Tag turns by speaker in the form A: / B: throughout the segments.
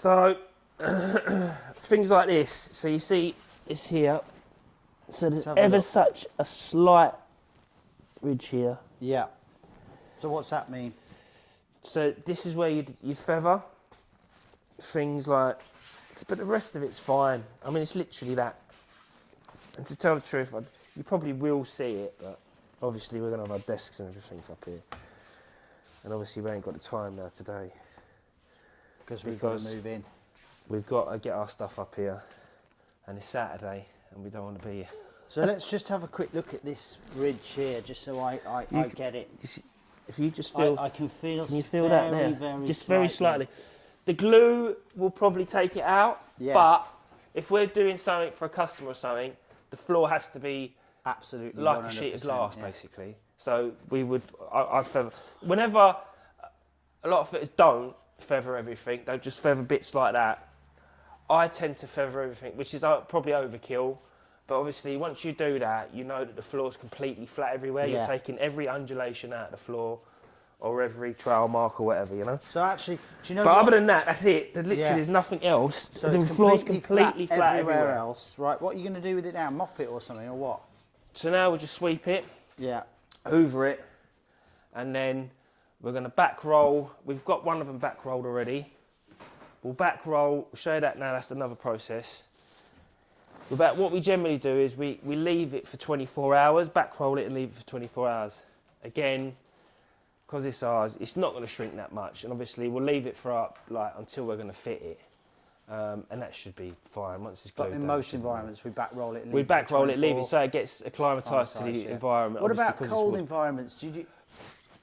A: So things like this. So you see it's here. So there's ever such a slight ridge here.
B: Yeah. So what's that mean?
A: So this is where you'd feather things like, but the rest of it's fine. I mean, it's literally that. And to tell the truth, you probably will see it, but obviously we're gonna have our desks and everything up here. And obviously we ain't got the time now today.
B: Because we've got to move in.
A: We've got to get our stuff up here, and it's Saturday, and we don't want to be here.
B: So let's just have a quick look at this ridge here, just so I get it.
A: If you just feel,
B: I can feel.
A: Can you feel that there?
B: Very
A: just
B: slightly.
A: very slightly. The glue will probably take it out, but if we're doing something for a customer or something, the floor has to be
B: absolutely
A: like a sheet of glass, basically. So we would, I'd feather. Whenever a lot of fitters don't feather everything, they'll just feather bits like that. I tend to feather everything, which is probably overkill. But obviously, once you do that, you know that the floor's completely flat everywhere. You're taking every undulation out of the floor, or every trail mark or whatever, you know.
B: So actually, do you know?
A: But other than that, that's it. There literally is nothing else.
B: So
A: the floor's completely flat everywhere
B: else. Right. What are you going to do with it now? Mop it or something, or what?
A: So now we'll just sweep it.
B: Yeah.
A: Hoover it, and then we're going to back roll. We've got one of them back rolled already. We'll back roll. We'll show you that now. That's another process. What we generally do is we leave it for 24 hours, back roll it and leave it for 24 hours. Again, because it's ours, it's not going to shrink that much. And obviously we'll leave it for until we're going to fit it. And that should be fine once it's glued down.
B: But in most environments, we back roll it and leave it.
A: We back roll it, leave it so it gets acclimatised to the environment.
B: What about cold environments?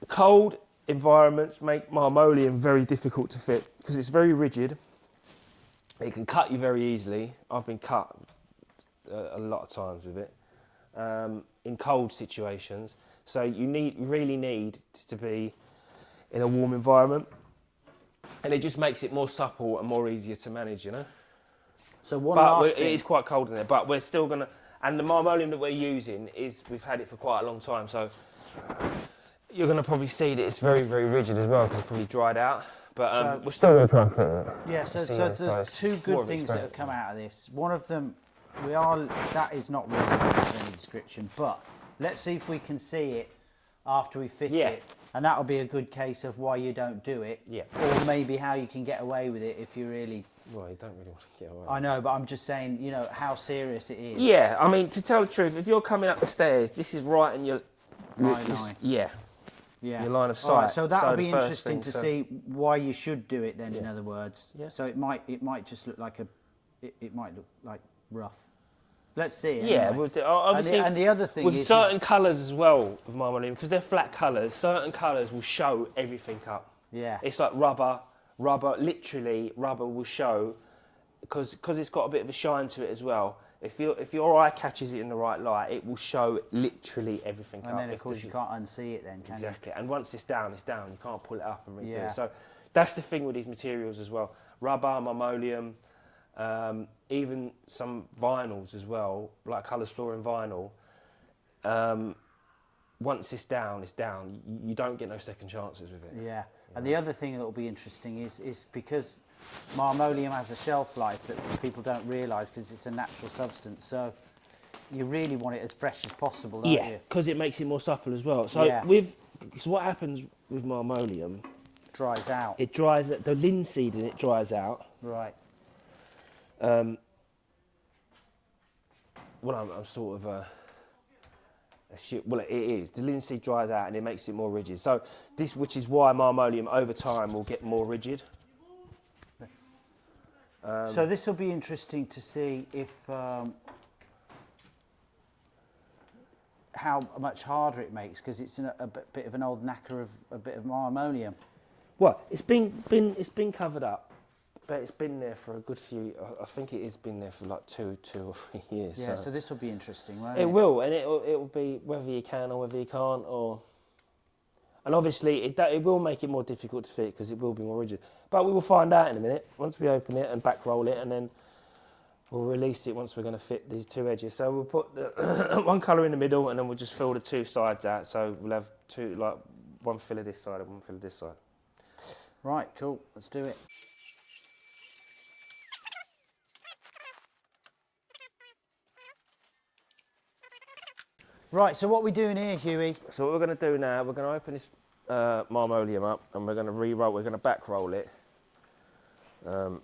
A: Cold environments make Marmoleum very difficult to fit because it's very rigid. It can cut you very easily. I've been cut a lot of times with it in cold situations. So you really need to be in a warm environment, and it just makes it more supple and more easier to manage, you know.
B: So it
A: is quite cold in there, but we're still gonna. And the Marmoleum that we're using we've had it for quite a long time, so you're gonna probably see that it's very, very rigid as well because it's probably dried out. But we're still gonna try and fit it.
B: Yeah. So there's two good things that have come out of this. One of them. That is not really any description, but let's see if we can see it after we fit it, and that'll be a good case of why you don't do it, or maybe how you can get away with it if you really.
A: Well, you don't really want to get away.
B: I know, but I'm just saying, you know, how serious it is.
A: Yeah, I mean, to tell the truth, if you're coming up the stairs, this is right in your
B: line.
A: Yeah.
B: Your
A: line of sight.
B: Right, so that'll be interesting to see why you should do it then. In other words,
A: so
B: it might just look like it might look like rough. Let's see. Anyway.
A: Yeah, we'll do, obviously,
B: and the other thing
A: with
B: is
A: certain colours as well of Marmoleum, because they're flat colours. Certain colours will show everything up.
B: Yeah,
A: it's like rubber. Literally, rubber will show because it's got a bit of a shine to it as well. If your eye catches it in the right light, it will show literally everything up.
B: And then of course you can't unsee it then, can you?
A: Exactly. And once it's down, it's down. You can't pull it up and redo it. So that's the thing with these materials as well. Rubber, Marmoleum. Even some vinyls as well, like colours fluorine vinyl. Once it's down, it's down. You don't get no second chances with it.
B: Yeah. And the other thing that will be interesting is because Marmoleum has a shelf life that people don't realise because it's a natural substance. So you really want it as fresh as possible, don't you?
A: Yeah, because it makes it more supple as well. So so what happens with Marmoleum?
B: Dries out.
A: It dries. The linseed in it dries out.
B: Right.
A: Well, I'm sort of a shit. Well, it is. The linseed dries out and it makes it more rigid. So which is why Marmoleum over time will get more rigid.
B: So this will be interesting to see if how much harder it makes because it's a bit of an old knacker of a bit of Marmoleum.
A: Well, it's been covered up. But it's been there for a good few. I think it has been there for like two or 3 years.
B: Yeah, so this will be interesting, won't it?
A: It will, and it will be whether you can or whether you can't, and obviously it will make it more difficult to fit because it will be more rigid. But we will find out in a minute once we open it and back roll it, and then we'll release it once we're going to fit these two edges. So we'll put the one colour in the middle, and then we'll just fill the two sides out. So we'll have one fill of this side and one fill of this side.
B: Right, cool. Let's do it. Right, so what are we doing here, Hughie?
A: So what we're going to do now, we're going to open this Marmoleum up and we're going to re-roll, we're going to back roll it. And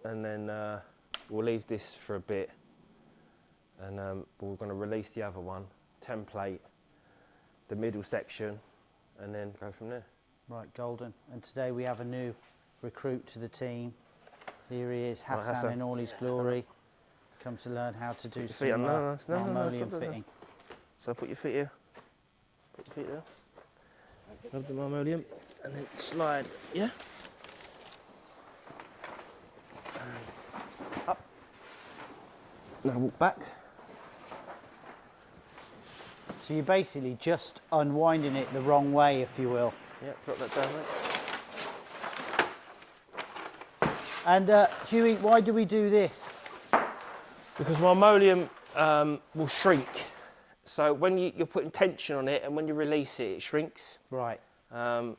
A: then we'll leave this for a bit and we're going to release the other one, template the middle section and then go from there.
B: Right, golden. And today we have a new recruit to the team. Here he is, Hasan in all his glory. Come to learn how to do some Marmoleum fitting.
A: So put your feet here. Put your feet there. Rub the Marmoleum and then slide, yeah? And up. Now walk back.
B: So you're basically just unwinding it the wrong way, if you will.
A: Yeah, drop that down, mate.
B: And Hughie, why do we do this?
A: Because Marmoleum will shrink. So when you're putting tension on it and when you release it, it shrinks.
B: Right. So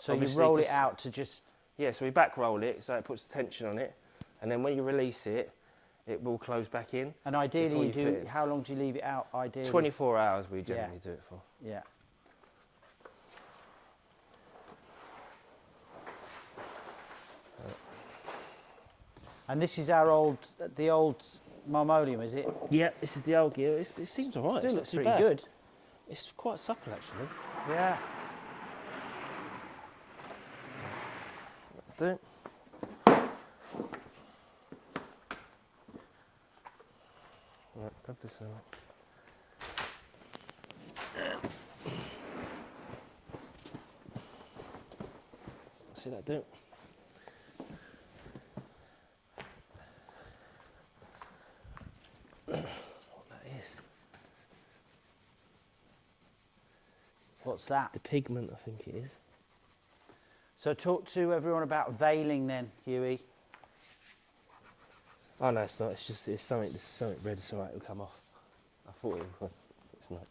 B: you roll it out to just...
A: Yeah, so we back roll it so it puts the tension on it. And then when you release it, it will close back in.
B: And ideally you do, how long do you leave it out ideally?
A: 24 hours we generally do it for.
B: Yeah. And this is our the old Marmoleum, is it?
A: Yeah, this is the old gear. It seems all right.
B: Still looks pretty
A: bad.
B: good.
A: It's quite supple actually.
B: Yeah.
A: Do. Right, grab this out. See that do? What that is?
B: What's that?
A: The pigment, I think it is.
B: So talk to everyone about veiling then, Hughie.
A: Oh no, it's not. It's just something red. It's alright. It'll come off. I thought it was. It's not.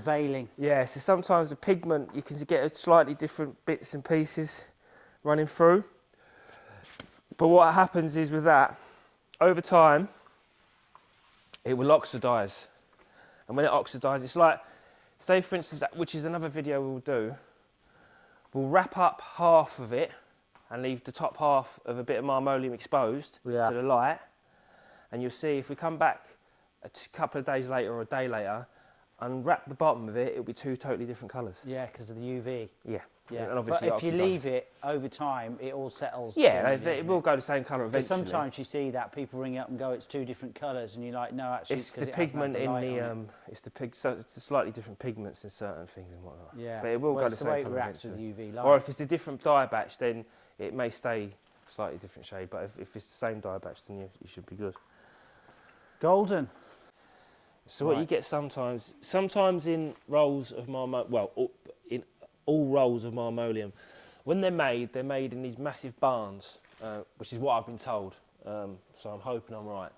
B: Veiling.
A: Yeah. So sometimes the pigment you can get a slightly different bits and pieces running through. But what happens is with that, over time, it will oxidise. And when it oxidises, it's like, say for instance, which is another video we'll do. We'll wrap up half of it and leave the top half of a bit of Marmoleum exposed to the light. And you'll see if we come back a couple of days later or a day later, unwrap the bottom of it, it'll be two totally different colours.
B: Yeah, because of the UV.
A: Yeah.
B: Yeah,
A: and obviously
B: but if you leave it over time, it all settles.
A: Yeah, it will go the same colour eventually.
B: Sometimes you see that people ring up and go, "It's two different colours," and you're like, "No, actually,
A: it's the pigment in the so it's the slightly different pigments in certain things and whatnot.
B: Yeah,
A: but it will go the same colour
B: eventually. With UV light.
A: Or if it's a different dye batch, then it may stay slightly different shade. But if it's the same dye batch, then you should be good.
B: Golden.
A: So what you get sometimes in rolls of in all rolls of Marmoleum, when they're made in these massive barns, which is what I've been told. So I'm hoping I'm right.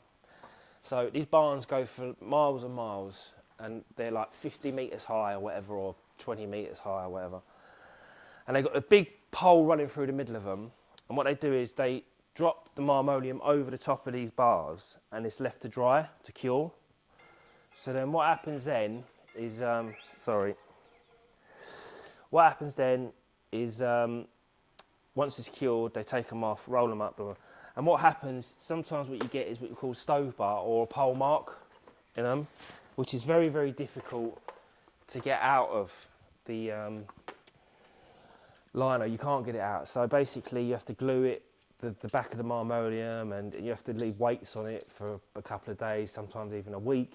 A: So these barns go for miles and miles, and they're like 50 metres high or whatever, or 20 metres high or whatever. And they've got a big pole running through the middle of them. And what they do is they drop the Marmoleum over the top of these bars, and it's left to dry, to cure. So then what happens then is, what happens then is once it's cured, they take them off, roll them up, and what happens, sometimes what you get is what we call stove bar or a pole mark in them, which is very, very difficult to get out of the lino. You can't get it out. So basically you have to glue it, the back of the Marmoleum, and you have to leave weights on it for a couple of days, sometimes even a week.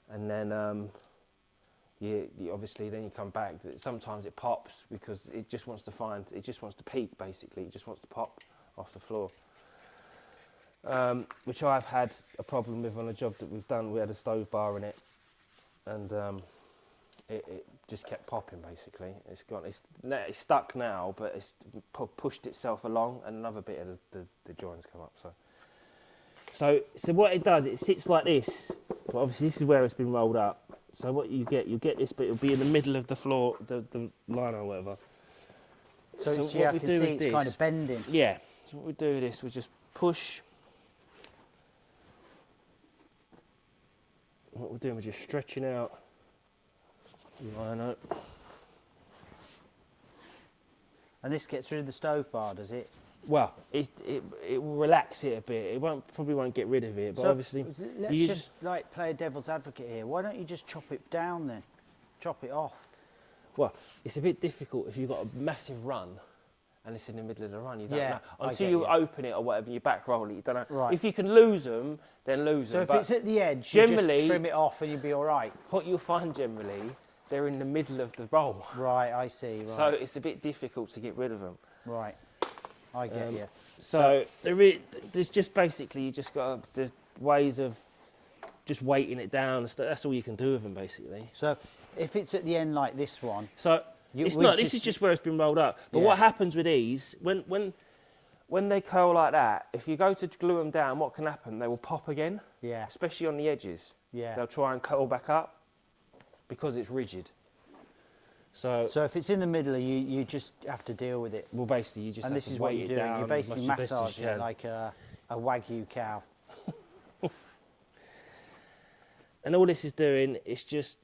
A: And then you obviously then you come back. Sometimes it pops because it just wants to peak basically. It just wants to pop off the floor. Which I've had a problem with on a job that we've done. We had a stove bar in it, and it just kept popping basically. It's stuck now, but it's pushed itself along, and another bit of the joints come up. So what it does, it sits like this. But obviously this is where it's been rolled up. So what you get this, but it'll be in the middle of the floor, the lino or whatever.
B: So yeah, I can see it's kind of bending.
A: Yeah. So what we do with this, we just push what we're doing, we're just stretching out the lino.
B: And this gets rid of the stove bar, does it?
A: Well, it will relax it a bit. It probably won't get rid of it, but
B: so
A: obviously.
B: Let's just like play a devil's advocate here. Why don't you just chop it down then? Chop it off.
A: Well, it's a bit difficult if you've got a massive run and it's in the middle of the run. You don't know.
B: I
A: Until
B: get
A: you
B: you.
A: open it or whatever, you back roll it, you don't know.
B: Right.
A: If you can lose them, then lose them.
B: So if it's at the edge,
A: generally,
B: you just trim it off and you'll be all right.
A: What you'll find generally, they're in the middle of the roll.
B: Right, I see. Right.
A: So it's a bit difficult to get rid of them.
B: Right, I get you.
A: So there's just basically, you just got there's ways of just weighting it down. That's all you can do with them, basically.
B: So if it's at the end like this one.
A: So it's not. This is just where it's been rolled up. But what happens with these, when they curl like that, if you go to glue them down, what can happen? They will pop again.
B: Yeah.
A: Especially on the edges.
B: Yeah.
A: They'll try and curl back up because it's rigid. So
B: if it's in the middle, you just have to deal with it.
A: Well, basically, you just
B: and
A: have
B: this
A: to
B: is what
A: weight
B: you're
A: it
B: doing.
A: down
B: You're basically
A: as much as best as
B: massaging
A: you
B: it
A: can.
B: like a Wagyu cow.
A: And all this is doing is just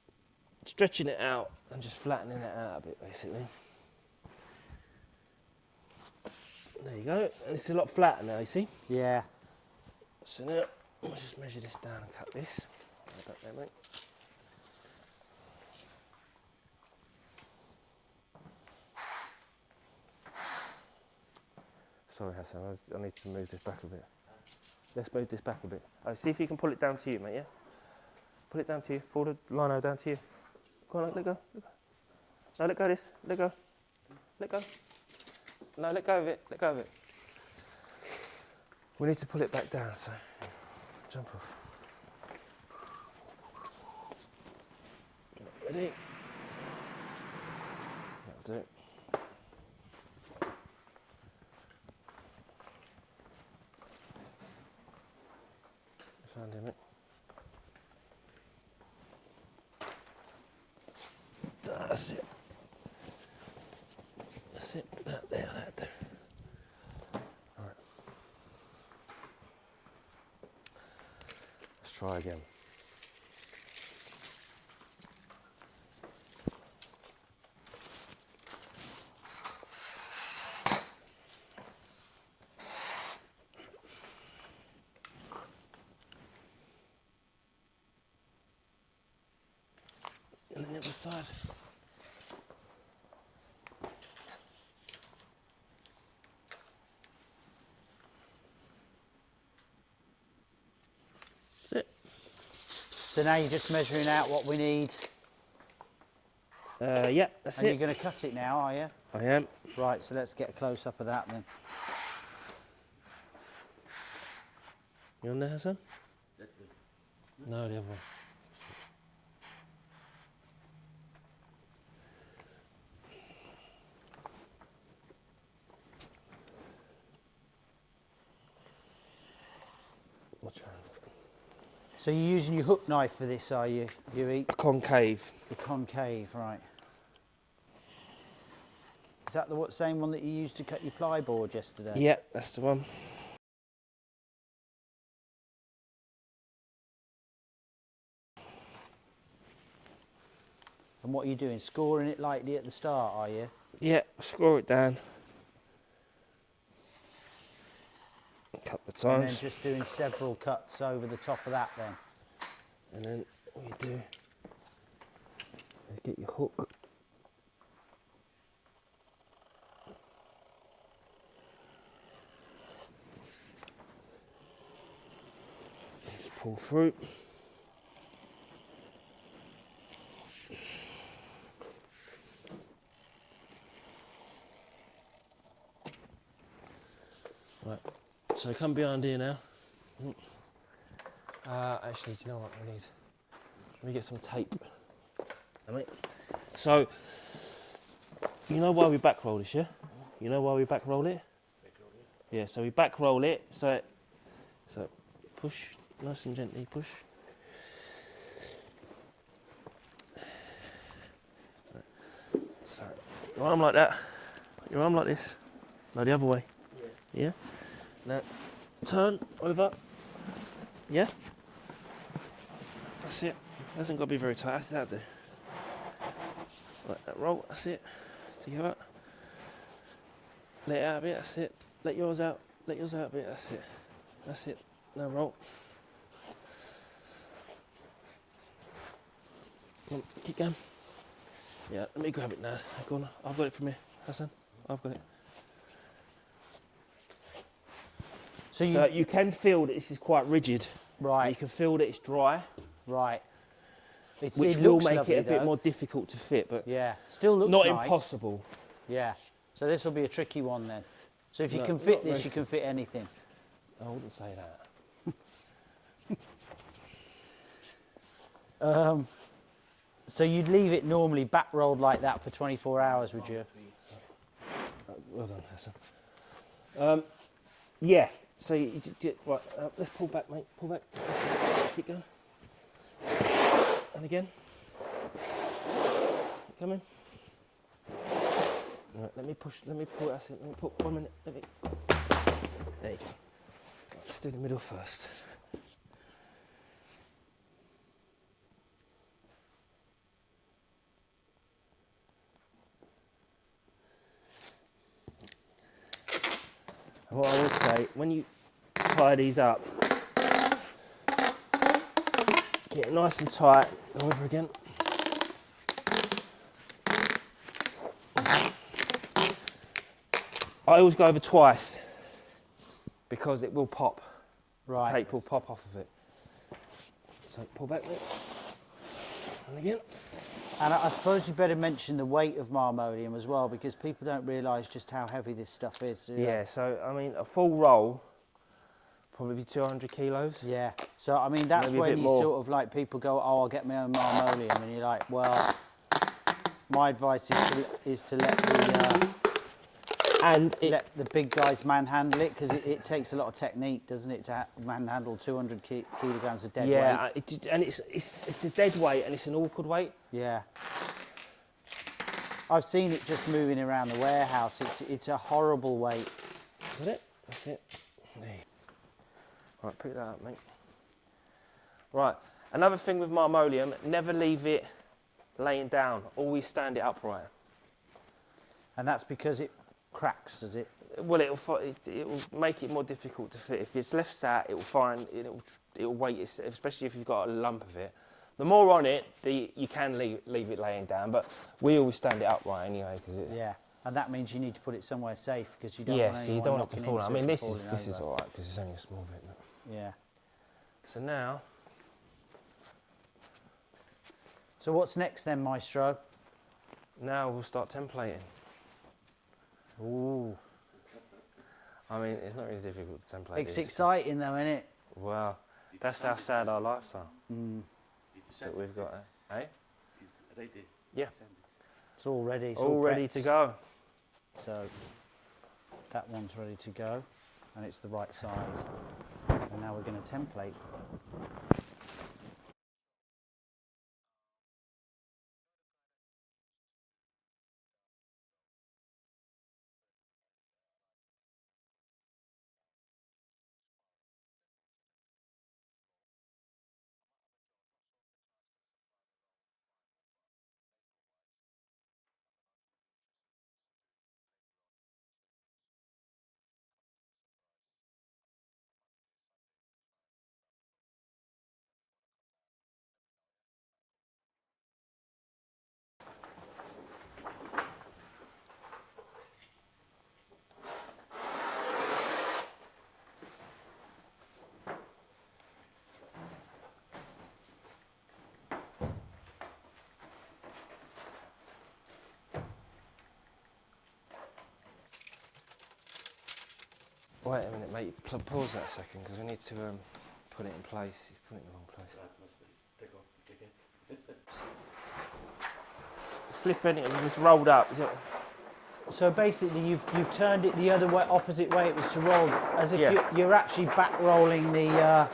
A: stretching it out and just flattening it out a bit, basically. There you go. And it's a lot flatter now, you see?
B: Yeah.
A: So now, I'll just measure this down and cut this. Right back there, mate. Sorry, Hasan, I need to move this back a bit. Let's move this back a bit. Oh, see if you can pull it down to you, mate, yeah? Pull it down to you. Pull the lino down to you. Go on, let go. Let go. No, let go of this. Let go. Let go. No, let go of it. Let go of it. We need to pull it back down, so jump off. Ready? That'll do it. Found him, it. That's it. That's it. That there, that there. All right. Let's try again. And then the other side. That's it.
B: So now you're just measuring out what we need.
A: Yeah, that's
B: and
A: it.
B: you're going to cut it now, are you?
A: I am.
B: Right, so let's get a close-up of that then.
A: You on there, Hasan? No, the other one.
B: So you're using your hook knife for this, are you, Hughie?
A: A concave.
B: The concave, right. Is that the same one that you used to cut your ply board yesterday?
A: Yeah, that's the one.
B: And what are you doing? Scoring it lightly at the start, are you?
A: Yeah, score it down. A couple of times.
B: And then just doing several cuts over the top of that then.
A: And then what you do is get your hook. Just pull through. Right, so come behind here now. Actually, do you know what we need? Let me get some tape. So, you know why we back roll this, yeah? You know why we back roll it? Yeah, so we back roll it, so push, nice and gently push. So, your arm like that, your arm like this, no, the other way. Yeah? Now, turn over. Yeah? That's it. Hasn't got to be very tight. That's that do. Let that roll. That's it. Together. Let it out a bit. That's it. Let yours out. Let yours out a bit. That's it. That's it. Now roll. Come on, keep going. Yeah, let me grab it now. Go on. I've got it from here, Hasan. I've got it. So you can feel that this is quite rigid.
B: Right.
A: You can feel that it's dry.
B: Right.
A: Which will make it a bit more difficult to fit, but
B: yeah, still looks
A: not
B: nice.
A: Impossible.
B: Yeah. So this will be a tricky one then. So if you can fit this, you can fit anything.
A: I wouldn't say
B: that. So you'd leave it normally back rolled like that for 24 hours, would you?
A: Well done, Hasan. Yeah. So right, let's pull back, mate. Pull back. Let's keep going. And again. Come in. Right, let me pull it out. Let me put 1 minute. There you go. Right, let's do the middle first. What I would say, when you tie these up, get it nice and tight. Go over again. I always go over twice because it will pop.
B: Right.
A: The tape will pop off of it. So pull back there. And again.
B: And I suppose you better mention the weight of Marmoleum as well, because people don't realise just how heavy this stuff is, do they?
A: Yeah, so I mean a full roll probably be 200 kilos.
B: Yeah. So I mean that's
A: Maybe
B: when you
A: more.
B: sort of like people go, oh, I'll get my own Marmoleum, and you're like, well, my advice is to let the let the big guys manhandle it, because it takes a lot of technique, doesn't it, to manhandle 200 kilograms of dead weight.
A: Yeah, and it's a dead weight and it's an awkward weight.
B: Yeah. I've seen it just moving around the warehouse. It's a horrible weight.
A: Is it? That's it. Right, pick that up, mate. Right, another thing with Marmoleum, never leave it laying down. Always stand it upright. And
B: that's because it cracks, does it?
A: Well, it will make it more difficult to fit. If it's left sat, it'll weight, especially if you've got a lump of it. The more on it, you can leave it laying down, but we always stand it upright anyway.
B: Yeah, and that means you need to put it somewhere safe, because you don't want anyone
A: so you don't want it to fall. I mean, this is all right because it's only a small bit.
B: Yeah.
A: So now.
B: So what's next then, Maestro?
A: Now we'll start templating.
B: Ooh.
A: I mean, it's not really difficult to template.
B: It's exciting though, isn't it?
A: Well, that's how sad our lives are. That we've got, eh?
C: It's ready.
A: Yeah.
B: It's all ready. It's
A: all ready to go.
B: So that one's ready to go, and it's the right size. And now we're going to template.
A: Wait a minute, mate. Pause that a second because we need to put it in place. He's put it in the wrong place.
C: Take off the ticket.
A: Flipping it and it's rolled up. Is it?
B: So basically, you've turned it the other way, opposite way it was to roll, as if you're actually back rolling the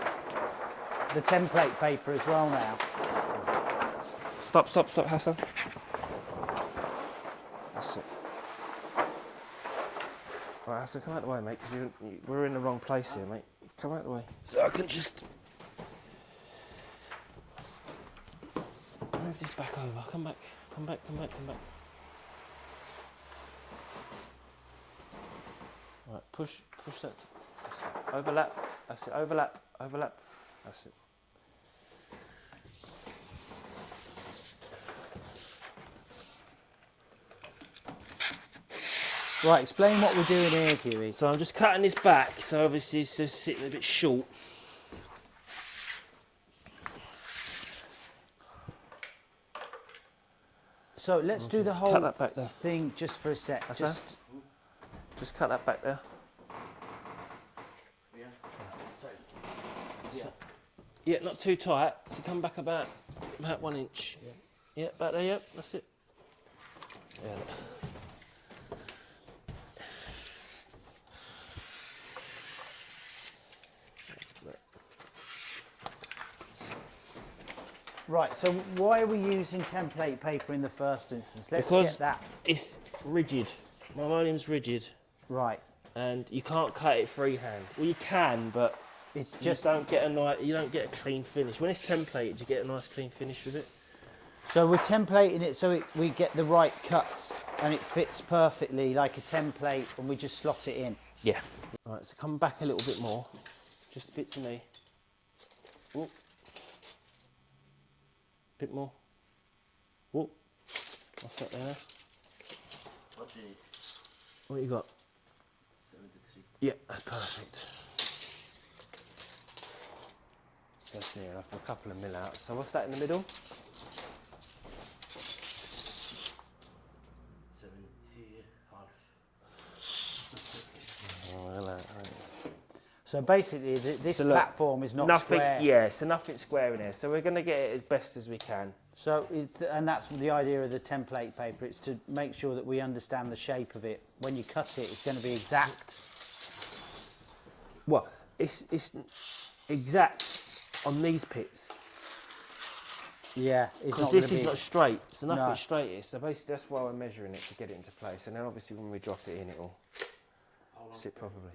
B: template paper as well now.
A: Stop, Hasan. That's it. Right, Hasan, come out the way, mate, because we're in the wrong place here, mate. Come out the way. So I can just... move this back over. Come back. Right, push that. That's it. Overlap. That's it. Overlap. That's it.
B: Right, explain what we're doing here, Hughie.
A: So I'm just cutting this back, so obviously it's just sitting a bit short.
B: So let's do the whole
A: Cut that back there.
B: thing just for a sec.
A: Just cut that back there. Yeah, not too tight. So come back about 1 inch. Yeah, back there. Yep, that's it. Yeah.
B: Right, so why are we using template paper in the first instance? Let's
A: Because
B: get that.
A: it's rigid. Marmoleum's rigid,
B: Right.
A: and you can't cut it freehand. Well, you can, but
B: It's
A: you
B: just
A: don't get a clean finish. When it's templated, you get a nice clean finish with it.
B: so we're templating it so we get the right cuts and it fits perfectly like a template, and we just slot it in.
A: Yeah. Right, so come back a little bit more. Just a bit to me. Whoop. Bit more. Whoop. What's that there? What you got?
C: 73.
A: Yeah, that's perfect. So that's near enough, a couple of mil out. So what's that in the middle?
C: 70 half.
A: Oh, hello.
B: So basically, this platform is not
A: nothing,
B: square.
A: Yeah, so nothing square in here. So we're going to get it as best as we can.
B: So, and that's the idea of the template paper. It's to make sure that we understand the shape of it. When you cut it, it's going to be exact.
A: Well, it's exact on these pits.
B: Yeah, it's
A: Because
B: not
A: this
B: gonna
A: is
B: be,
A: not straight, so nothing's
B: No.
A: straight here. So basically that's why we're measuring it to get it into place. And then obviously when we drop it in, it'll sit properly.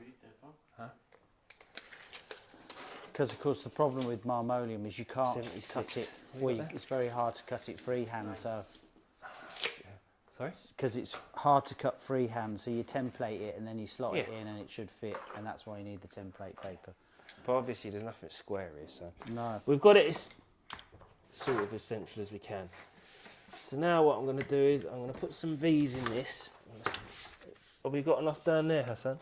B: because of course the problem with Marmoleum is you can't
A: 76.
B: cut it.
A: What you got
B: It's very hard to cut it freehand. So
A: Sorry?
B: because it's hard to cut freehand, so you template it and then you slot it
A: Yeah.
B: in and it should fit, and that's why you need the template paper.
A: But obviously there's nothing square here, so
B: No.
A: we've got it as sort of as central as we can. So now what I'm going to do is I'm going to put some V's in this. Have we got enough down there, Hasan?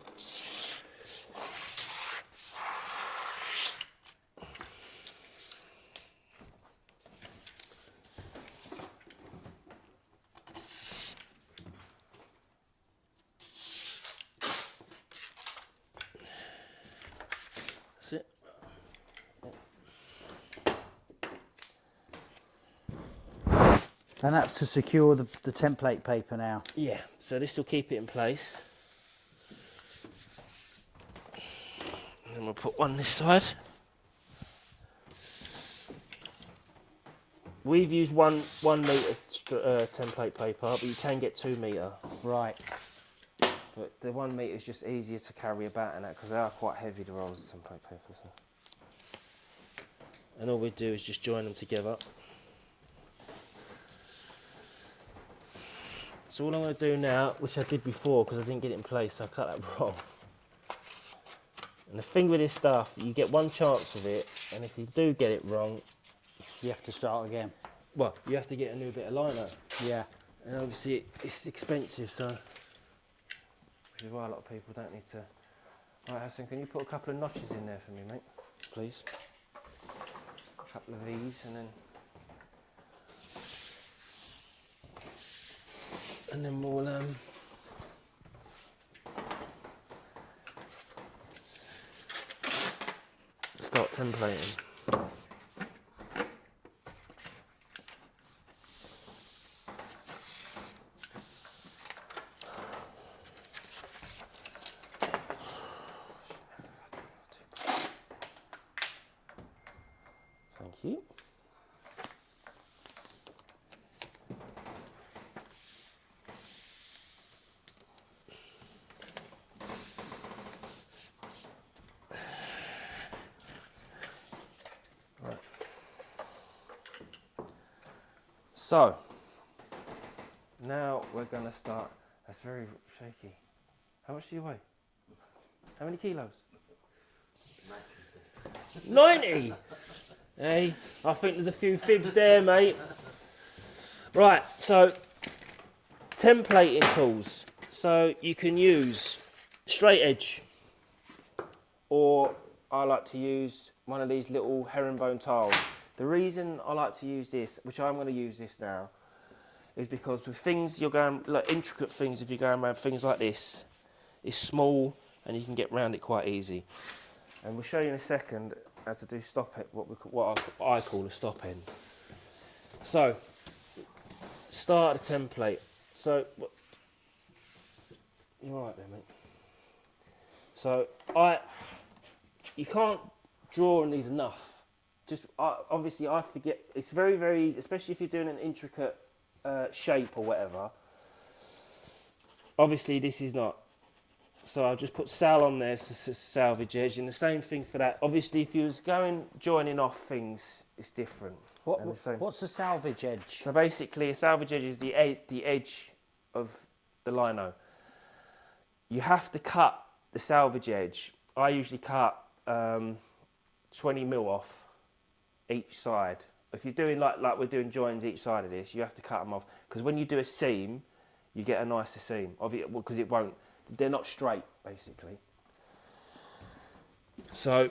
A: That's it.
B: And that's to secure the template paper now.
A: Yeah, so this will keep it in place. And then we'll put one this side. We've used one metre template paper, but you can get 2 metre.
B: Right.
A: But the 1 metre is just easier to carry about in that because they are quite heavy, the rolls of template paper. So. And all we do is just join them together. So all I'm going to do now, which I did before because I didn't get it in place, so I cut that roll. And the thing with this stuff, you get one chance with it, and if you do get it wrong,
B: You have to start again.
A: well, you have to get a new bit of lino.
B: Yeah.
A: And obviously it's expensive, so which is why a lot of people don't need to. Right, Hasan, can you put a couple of notches in there for me, mate? Please. A couple of these, and then we'll start templating. Thank you. So, now we're going to start. That's very shaky. How much do you weigh? How many kilos? 90? Hey, I think there's a few fibs there, mate. Right, so templating tools. So you can use straight edge, or I like to use one of these little herringbone tiles. The reason I like to use this, which I'm going to use this now, is because with things you're going, like intricate things, if you're going around things like this, it's small and you can get around it quite easy. And we'll show you in a second how to do stop it, what I call a stop end. So, start the template. So, you're all right there, mate. So, you can't draw on these enough. Obviously, I forget. It's very, very, especially if you're doing an intricate shape or whatever. Obviously, this is not. So I'll just put sal on there, so salvage edge, and the same thing for that. Obviously, if you was joining off things, it's different.
B: What's the salvage edge?
A: So basically, a salvage edge is the edge of the lino. You have to cut the salvage edge. I usually cut 20mm off each side. If you're doing like we're doing joins each side of this, you have to cut them off, because when you do a seam, you get a nicer seam. Because it won't. They're not straight, basically. So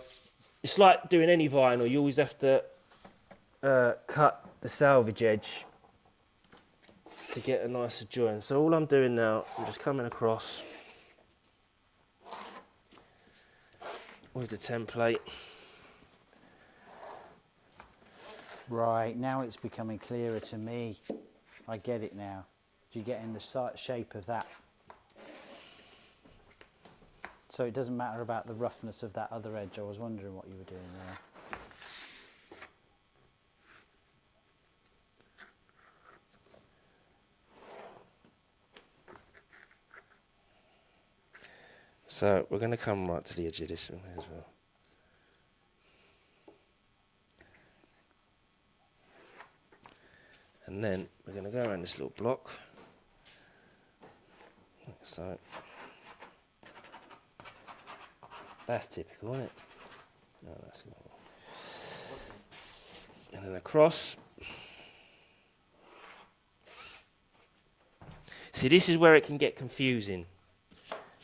A: it's like doing any vinyl. You always have to cut the salvage edge to get a nicer join. So all I'm doing now, I'm just coming across with the template.
B: Right, now it's becoming clearer to me. I get it now. Do you get in the shape of that? So it doesn't matter about the roughness of that other edge. I was wondering what you were doing there.
A: So we're going to come right to the edge of this one as well. And then we're going to go around this little block. So that's typical, isn't it? No, that's not. And then across. See, this is where it can get confusing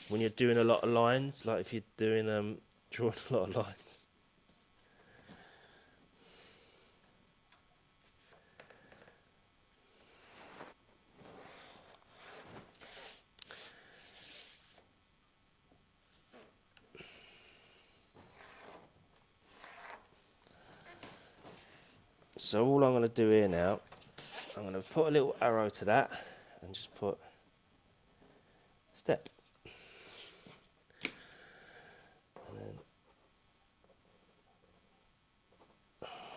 A: when you're doing a lot of lines, like if you're doing drawing a lot of lines. So all I'm going to do here now, I'm going to put a little arrow to that and just put step. And then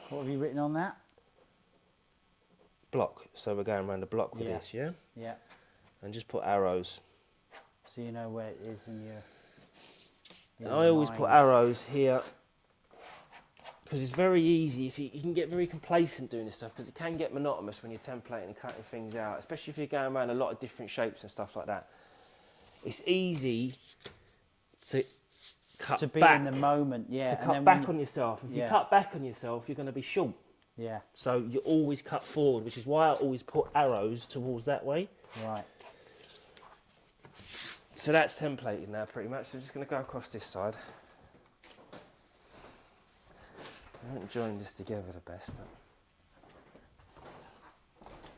B: What have you written on that?
A: block. So we're going around the block with this, yeah?
B: Yeah.
A: And just put arrows.
B: So you know where it is in your
A: And I always put arrows here, because it's very easy. If you can get very complacent doing this stuff, because it can get monotonous when you're templating and cutting things out, especially if you're going around a lot of different shapes and stuff like that. It's easy to cut
B: to be
A: back,
B: in the moment, yeah.
A: to cut back on yourself. If you cut back on yourself, you're going to be short.
B: Yeah.
A: So you always cut forward, which is why I always put arrows towards that way.
B: Right.
A: So that's templated now, pretty much. So I'm just going to go across this side. I haven't joined this together the best,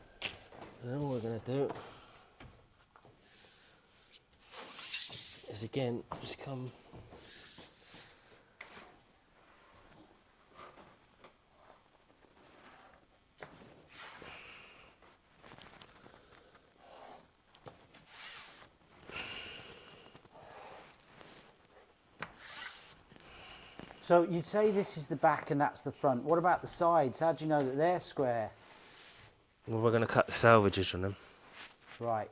A: but then all we're going to do is again just come
B: So you'd say this is the back and that's the front. What about the sides? How do you know that they're square?
A: well, we're going to cut the salvages on them.
B: Right.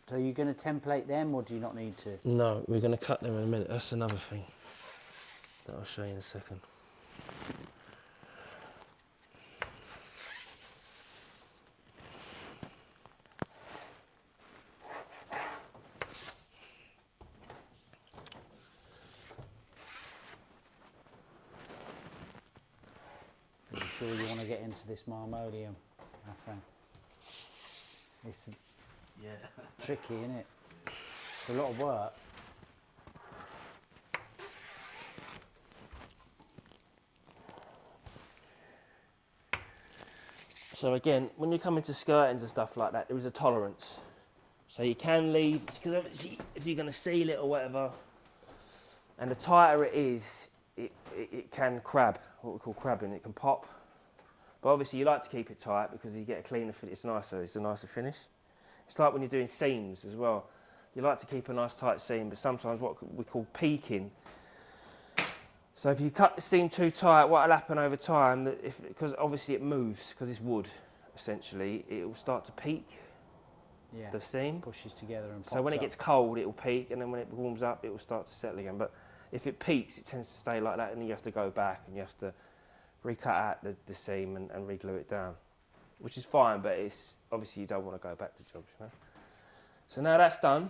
B: So you're going to template them, or do you not need to?
A: No, we're going to cut them in a minute. That's another thing that I'll show you in a second.
B: sure you want to get into this Marmoleum, Hasan. It's tricky, isn't it? It's a lot of work.
A: So again, when you come into skirtings and stuff like that, there is a tolerance. So you can leave, because obviously if you're going to seal it or whatever, and the tighter it is, it can crab, what we call crabbing, it can pop. But obviously you like to keep it tight because you get a cleaner fit, it's a nicer finish. It's like when you're doing seams as well. You like to keep a nice tight seam, but sometimes what we call peaking. So if you cut the seam too tight, what will happen over time, because obviously it moves, because it's wood, essentially, it will start to peak, the seam.
B: Pushes together and pops
A: So when it
B: up.
A: gets cold, it will peak, and then when it warms up, it will start to settle again. But if it peaks, it tends to stay like that, and then you have to go back, and you have to recut out the seam and re-glue it down, which is fine, but it's obviously you don't want to go back to jobs, you know? So now that's done,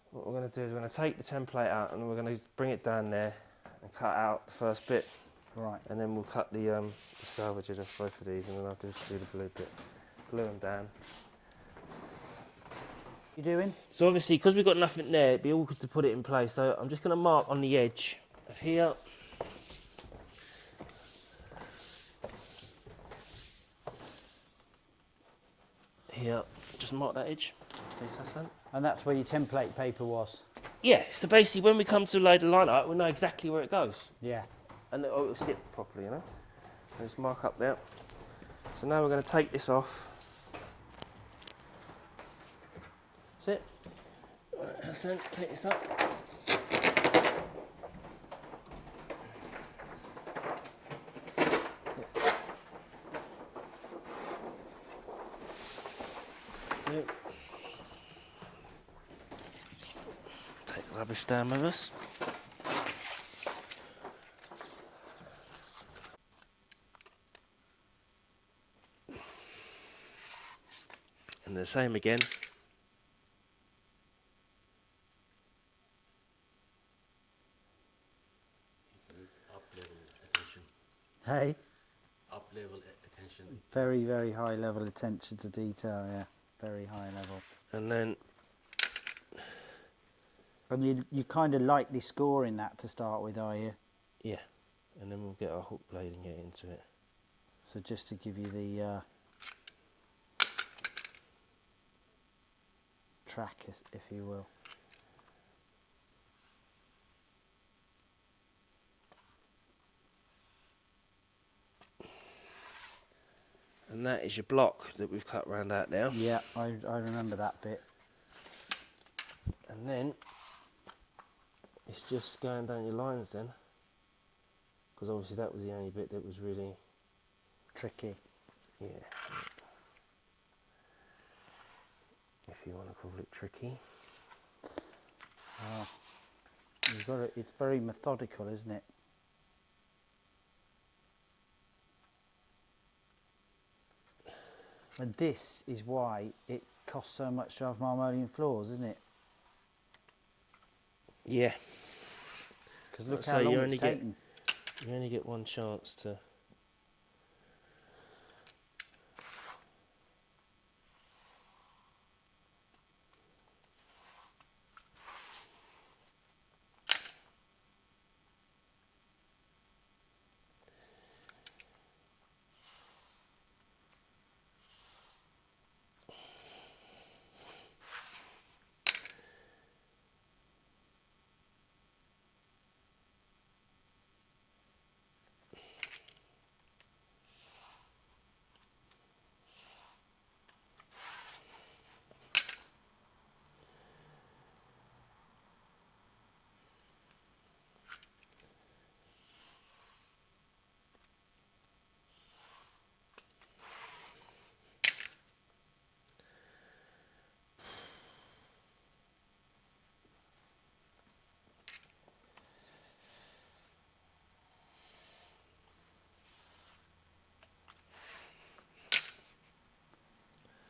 A: what we're going to do is we're going to take the template out and we're going to bring it down there and cut out the first bit.
B: Right.
A: And then we'll cut the salvages off both of these, and then I'll just do the blue bit. Glue them down.
B: You doing?
A: So obviously, because we've got nothing there, it'd be awkward to put it in place. So I'm just going to mark on the edge of here. Here, just mark that edge, please, Hasan.
B: And that's where your template paper was?
A: Yeah, so basically when we come to load the line up, we know exactly where it goes.
B: Yeah.
A: And it'll sit properly, you know? And just mark up there. So now we're going to take this off. That's it. Right, Hasan, take this up. Take the rubbish down with us. And the same again.
C: Up level attention.
B: Hey?
C: Up level attention.
B: Very, very high level attention to detail, yeah. Very high level.
A: And then...
B: And you kind of lightly scoring that to start with, are you?
A: Yeah. And then we'll get our hook blade and get into it.
B: So just to give you the track, if you will.
A: And that is your block that we've cut round out now.
B: Yeah, I remember that bit.
A: And then it's just going down your lines then, because obviously that was the only bit that was really
B: tricky.
A: Yeah, if you want to call it tricky.
B: Oh, you've got it. It's very methodical, isn't it? And this is why it costs so much to have Marmoleum floors, isn't it?
A: Yeah.
B: Because look how long it's taken.
A: You only get one chance to...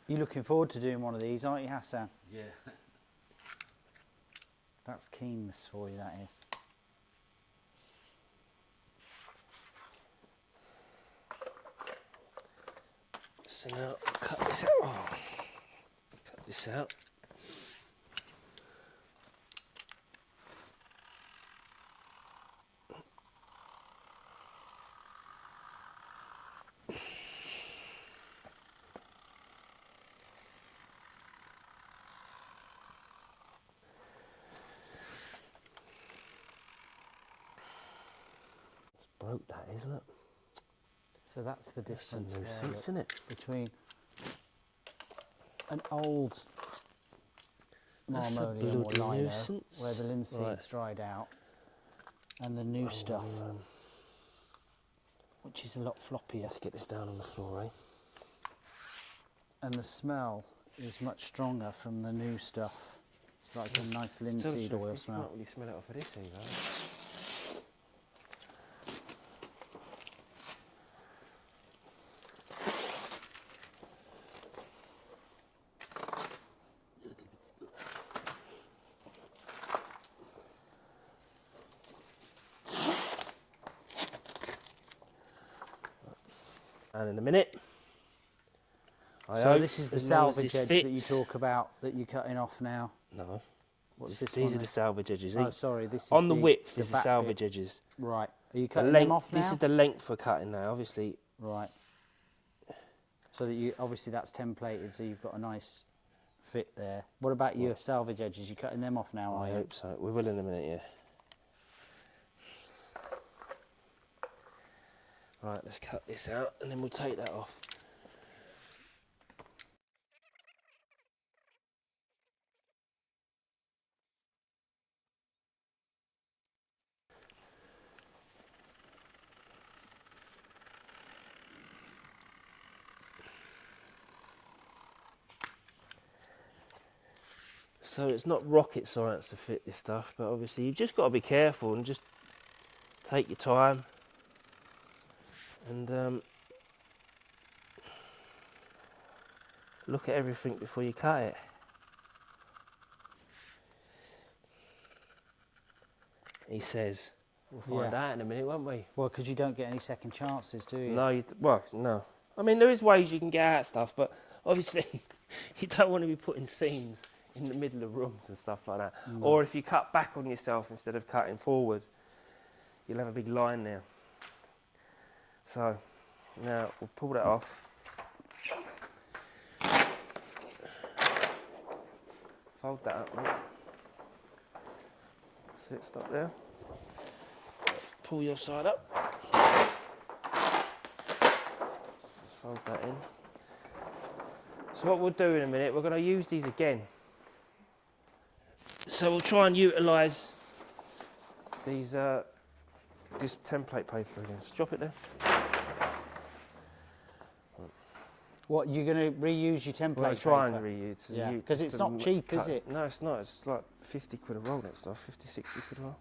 B: You're looking forward to doing one of these, aren't you, Hasan?
C: Yeah.
B: That's keenness for you, that is.
A: So now cut this out. Oh, cut this out. Broke that, isn't it?
B: So that's the difference
A: That's a
B: there,
A: nuisance, isn't it?
B: between an old
A: That's a
B: Marmoleum or
A: bloody
B: Lino,
A: nuisance.
B: where the linseed's
A: Right.
B: dried out, and the new stuff, which is a lot floppier.
A: Let's get this down on the floor, eh?
B: And the smell is much stronger from the new stuff. It's like a nice linseed oil
A: You
B: smell.
A: can't really smell it off of this either. And in a minute.
B: So this is the
A: as long as
B: salvage
A: this
B: edge that you
A: fits.
B: talk about that you're cutting off now.
A: No.
B: What's
A: Just-
B: this
A: these
B: one
A: are the salvage edges.
B: Oh, sorry, this is
A: On the width
B: the
A: is the
B: back
A: salvage
B: bit.
A: edges.
B: Right. Are you
A: The
B: cutting them
A: length.
B: off now?
A: This is the length we're cutting now. Obviously,
B: Right. So that you obviously that's templated, so you've got a nice fit there. What about your salvage edges? You cutting them off now? Are
A: I
B: you?
A: hope so. We will in a minute, yeah. Right, let's cut this out and then we'll take that off. So it's not rocket science to fit this stuff, but obviously you've just got to be careful and just take your time and look at everything before you cut it. He says. We'll find out in a minute, won't we?
B: Well, because you don't get any second chances, do you?
A: No, well, no. I mean, there is ways you can get out stuff, but obviously you don't want to be putting seams in the middle of rooms and stuff like that.
B: No.
A: Or if you cut back on yourself instead of cutting forward, you'll have a big line there. So now we'll pull that off. Fold that up, mate. That's it, stop there. Pull your side up. Fold that in. So what we'll do in a minute, we're going to use these again. So we'll try and utilise these this template paper again. So drop it there.
B: What, you're going to reuse your template
A: We're going to try and
B: paper?
A: reuse.
B: Yeah,
A: use
B: because
A: just
B: it's
A: a
B: not cheap,
A: cut.
B: is it?
A: No, it's not. It's like 50 quid a roll, that stuff. 50, 60 quid a roll.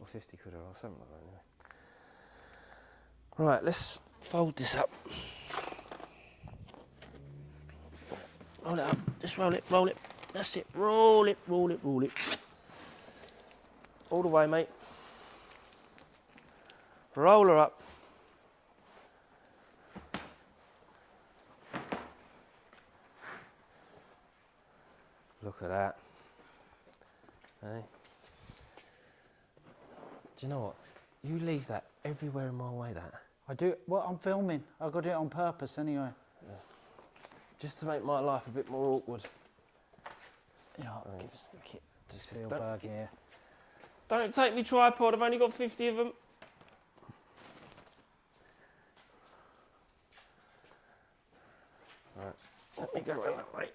A: Or 50 quid a roll, something like that anyway. Right, let's fold this up. Roll it up. Just roll it, roll it. That's it. Roll it, roll it, roll it. All the way, mate. Roll her up. Look at that. Hey. Do you know what? You leave that everywhere in my way, that.
B: I do. Well, I'm filming. I've got to do it on purpose anyway.
A: Yeah. Just to make my life a bit more awkward.
B: Yeah,
A: Right.
B: give us the kit.
A: Just
B: Spielberg here.
A: Don't take me tripod, I've only got 50 of them. Right, let me go around that way.